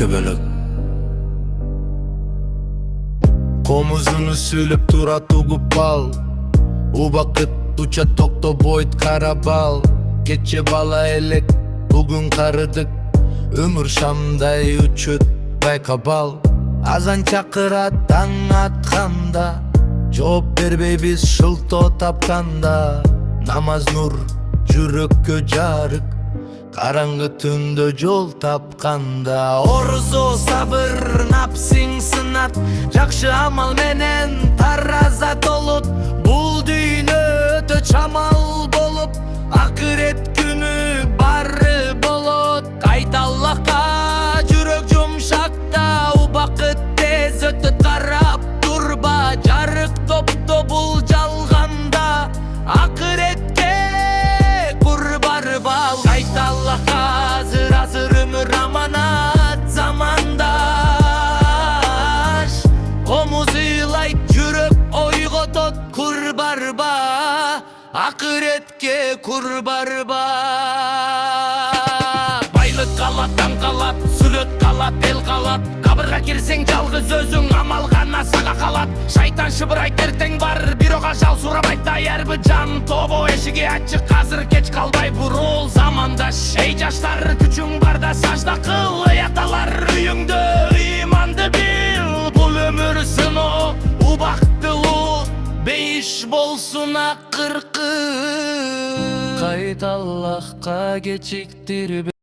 эки бөлөк. Комузуну сүйлөп турат угуп ал, убакыт учат токтобойт карабал. Кече бала элек, бүгүн карыдык, өмүр шамдай учут байкабал. Азан чакырат таң атканда, жооп бербейбиз шылтоо тапканда. Намаз нур жүрөккө жарык, караңгы түндө жол тапканда. Орузо сабыр напсиң сынат, жакшы амал менен тараза толот. Бул дүйнө өтө чамал болуп, акырет күнү бары болот. Кайта Аллахка жүрөк жумшакта, убакыт тез өтөт карап турба. Жарык топто бул жалганда, акыретке курбарба. Кайта Аллахка азыр өмүр аманат замандаш. Комуз ыйлайт жүрөк ойготот курбарба, акыретке курбарба. Байлык калат, таң калат, сүлөт калат, эл калат. Кабырга кирсең жалгыз өзүң, амал гана сага калат. Шайтан шыбырайт эртең бар, бирок ажал сурабайт даярбы жан. Тобо эшиги ачык, азыр кеч калбай бурул замандаш. Эй жаштар, күчүң барда сажда кыл, эй аталар үйүңдө ыйманды бил. Бул өмүр сыноо, убактылуу, бейиш болсун акыркы. Кайта Аллахка кечиктирбе.